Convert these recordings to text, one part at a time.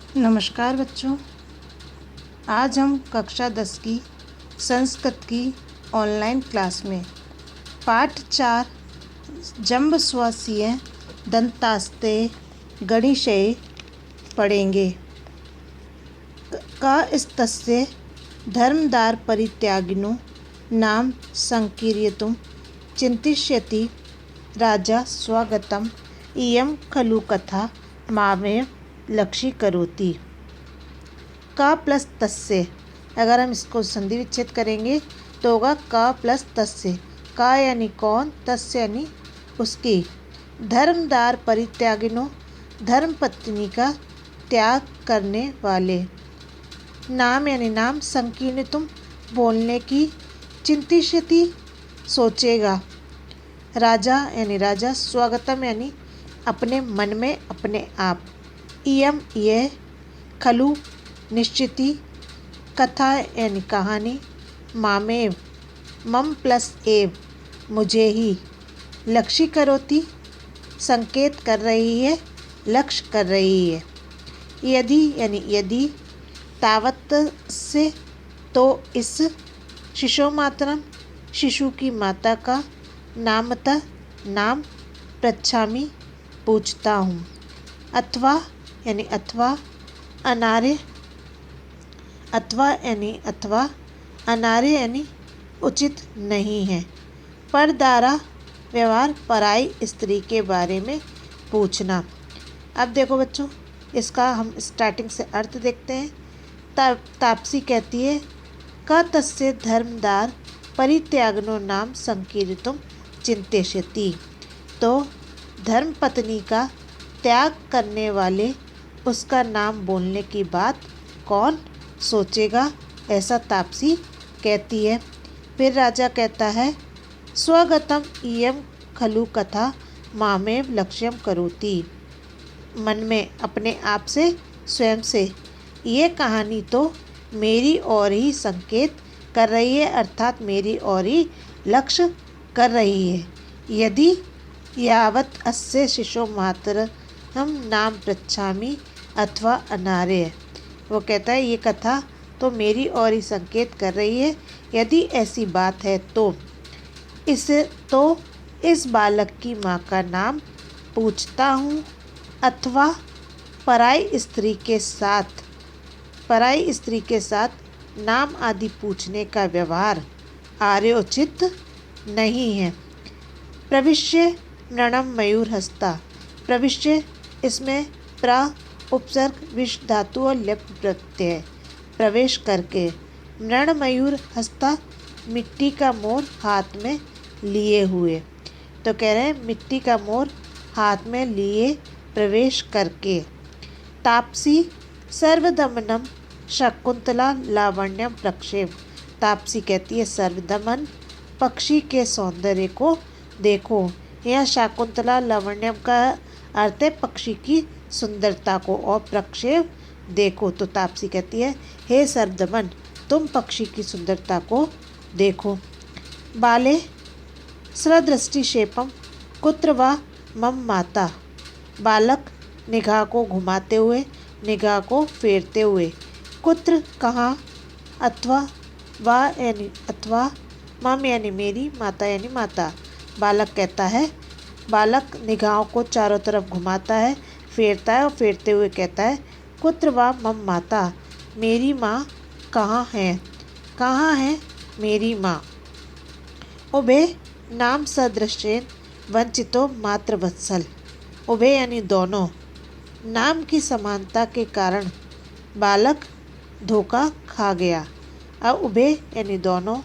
नमस्कार बच्चों। आज हम कक्षा 10 की संस्कृत की ऑनलाइन क्लास में पाठ 4 जंब श्वासीय दंतास्ते गणिशय पढ़ेंगे। का स्तस्य धर्मदार परित्यागिनो नाम संकीर्तुं चिंतिष्यति राजा स्वागतम इयं खलु कथा मामेव लक्षीकरोति। का प्लस तस्य, अगर हम इसको संधि विच्छेद करेंगे तो होगा का प्लस तस्य। का यानी कौन, तस्य यानी उसकी। धर्मदार परित्यागिनो, धर्म पत्नी का त्याग करने वाले। नाम यानी नाम, संकीर्तुम बोलने की, चिंतिष्यति सोचेगा, राजा यानी राजा, स्वागतम यानी अपने मन में अपने आप, इयम यह, खलु निश्चिति, कथा यानी कहानी, मामेव मम प्लस एव मुझे ही, लक्षीकरोति संकेत कर रही है, लक्ष्य कर रही है। यदि यानी यदि, तावत से तो इस, शिशो मातरम शिशु की माता का, नामतः नाम, पृच्छामि पूछता हूँ, अथवा यानी अथवा, अनार्य अथवा यानी अथवा, अनार्य यानी उचित नहीं है। परदारा व्यवहार, पराई स्त्री के बारे में पूछना। अब देखो बच्चों, इसका हम स्टार्टिंग से अर्थ देखते हैं। तापसी कहती है का तस्य धर्मदार परित्यागनो नाम संकीर्तुम चिंतिष्यति। तो धर्म पत्नी का त्याग करने वाले उसका नाम बोलने की बात कौन सोचेगा, ऐसा तापसी कहती है। फिर राजा कहता है स्वगतम इयम खलु कथा मामेव लक्ष्यम करोति। मन में अपने आप से, स्वयं से, ये कहानी तो मेरी ओर ही संकेत कर रही है, अर्थात मेरी ओर ही लक्ष्य कर रही है। यदि यावत अस्य शिशो मातर हम नाम पृच्छामि अथवा अनार्य, वो कहता है ये कथा तो मेरी ओर ही संकेत कर रही है। यदि ऐसी बात है तो इस बालक की माँ का नाम पूछता हूँ, अथवा पराई स्त्री के साथ नाम आदि पूछने का व्यवहार आर्योचित नहीं है। प्रविश्य मृणम मयूर हस्ता, प्रविश्य इसमें प्रा उपसर्ग विष धातु और ल्यप प्रत्यय, प्रवेश करके। मृण मयूर हस्ता, मिट्टी का मोर हाथ में लिए हुए। तो कह रहे हैं मिट्टी का मोर हाथ में लिए, प्रवेश करके। तापसी सर्वदमनम शकुंतला लावण्यम प्रक्षेप। तापसी कहती है सर्वदमन, पक्षी के सौंदर्य को देखो। यह शाकुंतला लावण्यम का अर्थ है पक्षी की सुंदरता को, और प्रक्षेप देखो। तो तापसी कहती है हे सर्वदमन, तुम पक्षी की सुंदरता को देखो। बाले सदृष्टिक्षेपम कुत्र वा मम माता। बालक निगाह को घुमाते हुए, निगाह को फेरते हुए, कुत्र कहाँ, अथवा वा यानी अथवा, मम यानी मेरी, माता यानी माता। बालक कहता है, बालक निगाहों को चारों तरफ घुमाता है, फेरता है और फेरते हुए कहता है कुत्र वा मम माता, मेरी माँ कहाँ है, कहाँ है मेरी माँ। उभे नाम सदृशेन वंचितो मातृवत्सल। उभे यानी दोनों, नाम की समानता के कारण बालक धोखा खा गया। अब उभे यानी दोनों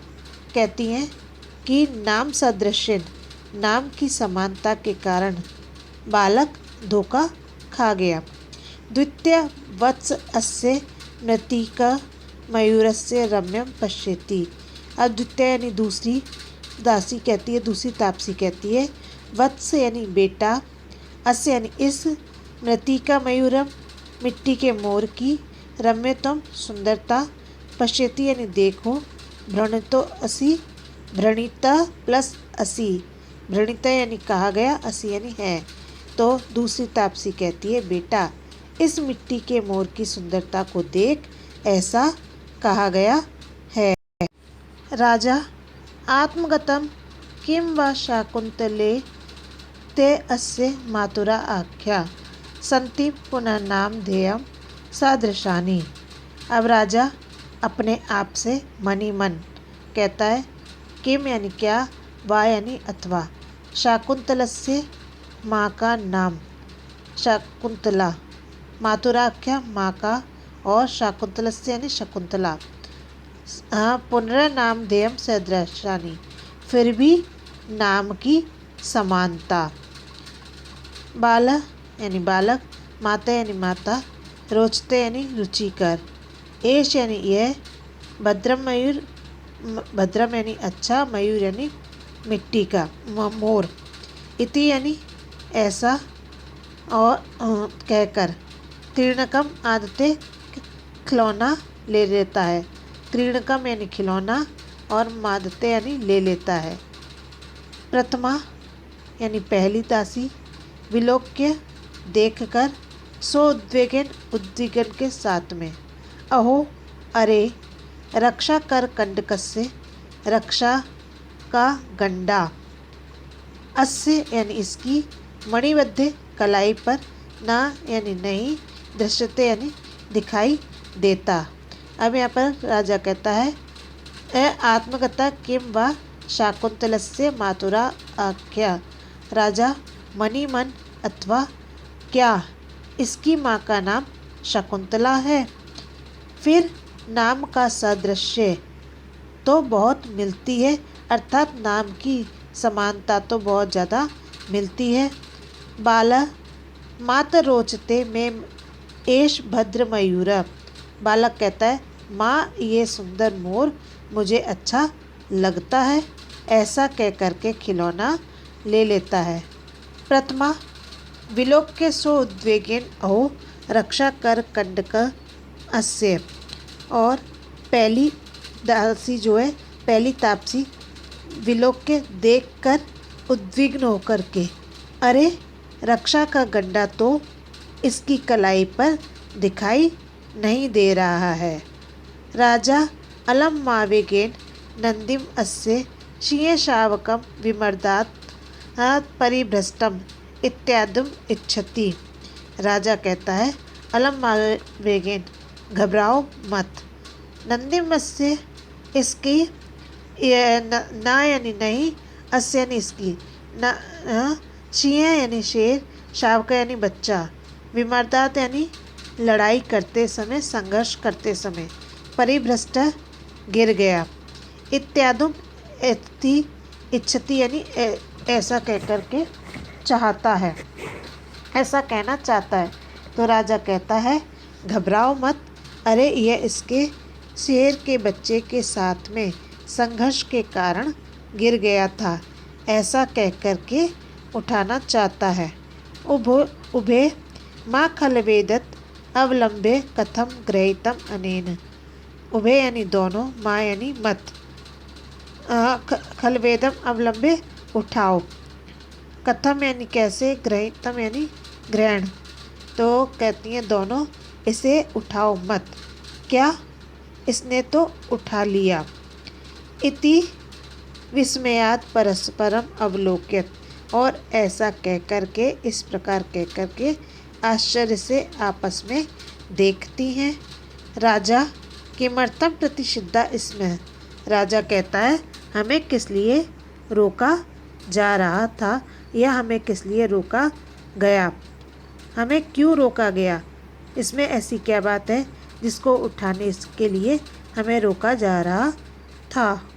कहती हैं कि नाम सदृशेन, नाम की समानता के कारण बालक धोखा खा गया। द्वितीय वत्स अस्य मृतिका मयूरस्य रम्यम पश्यति। अब द्वितीय यानी दूसरी दासी कहती है, दूसरी तापसी कहती है वत्स यानी बेटा, अस्य यानी इस, मृतिका मयूरम मिट्टी के मोर की, रम्यतम सुंदरता, पश्यति यानी देखो, भ्रणितो असी, भ्रणिता प्लस असी, भ्रणिता यानी कहा गया, असी यानी है। तो दूसरी तापसी कहती है बेटा, इस मिट्टी के मोर की सुंदरता को देख ऐसा कहा गया है। राजा आत्मगतम किं वा शाकुंतले ते अस्य मातुरा आख्या संति पुनर्नामधेयं सदृशानि। अब राजा अपने आप से मन ही मन कहता है, किम यानी क्या, वा यानी अथवा, शाकुंतलस्य माँ का नाम, शाकुंतला, मातुराख्या माँ का, और शाकुंतलस्य यानी शकुंतला, पुनर्नामधेयं सदृशानि, फिर भी नाम की समानता। बाल यानी बालक, माता यानी माता, रोचते यानी रुचिकर, एश यानी यह, भद्रम मयूर, भद्रम यानी अच्छा, मयूर यानी मिट्टी का मोर, इति यानी ऐसा, और कहकर, क्रीड़कम आदते खिलौना ले लेता है, क्रीड़कम यानी खिलौना, और मादते यानी ले लेता है। प्रथमा यानी पहली दासी, विलोक्य देखकर, सोद्वेगन उद्विग्न के साथ में, अहो अरे, रक्षा कर कंडकस्य, रक्षा का गंडा, अस्य यानी इसकी, मणिबद्ध कलाई पर, ना यानी नहीं, दृश्यते यानी दिखाई देता। अब यहाँ पर राजा कहता है आत्मकथा किम वा शाकुंतलस्य मातुरा आख्या। राजा मनी मन अथवा क्या इसकी माँ का नाम शकुंतला है। फिर नाम का सादृश्य तो बहुत मिलती है, अर्थात नाम की समानता तो बहुत ज़्यादा मिलती है। बाला मात रोचते में एश भद्र मयूर। बालक कहता है, माँ ये सुंदर मोर मुझे अच्छा लगता है, ऐसा कह करके खिलौना ले लेता है। प्रथमा विलोक्य सो उद्वेगेन अहो रक्षा कर कंडक अस्य। और पहली दासी जो है, पहली तापसी, विलोक्य देख कर उद्विग्न होकर के, अरे रक्षा का गंडा तो इसकी कलाई पर दिखाई नहीं दे रहा है। राजा अलम मावेगेन नंदिम अस्य शिये शावकम विमर्दात परिभ्रष्टम इत्यादम इच्छति। राजा कहता है, अलम मावेगेन घबराओ मत, नंदिमस्य इसकी, ना यानी नहीं, अस्य यानी इसकी, न सिंह यानी शेर, शावक यानी बच्चा, विमर्दात यानी लड़ाई करते समय, संघर्ष करते समय, परिभ्रष्ट गिर गया, इत्यादुम इच्छति यानी ऐसा कह करके चाहता है, ऐसा कहना चाहता है। तो राजा कहता है, घबराओ मत, अरे यह इसके शेर के बच्चे के साथ में संघर्ष के कारण गिर गया था, ऐसा कह करके उठाना चाहता है। उभे माँ खलवेदत अवलंबे कथम ग्रहीतम अनेन। उभे यानी दोनों, माँ यानी मत, खलवेदम अवलंबे उठाओ, कथम यानी कैसे, ग्रहीतम यानी ग्रहण, तो कहती हैं दोनों, इसे उठाओ मत, क्या इसने तो उठा लिया। इति विस्मयात परस्परम अवलोक्यत। और ऐसा कह कर के, इस प्रकार कह कर के आश्चर्य से आपस में देखती हैं। राजा किमर्थम प्रतिषिद्धा इसमें। राजा कहता है, हमें किस लिए रोका जा रहा था, या हमें किस लिए रोका गया, हमें क्यों रोका गया, इसमें ऐसी क्या बात है जिसको उठाने के लिए हमें रोका जा रहा था।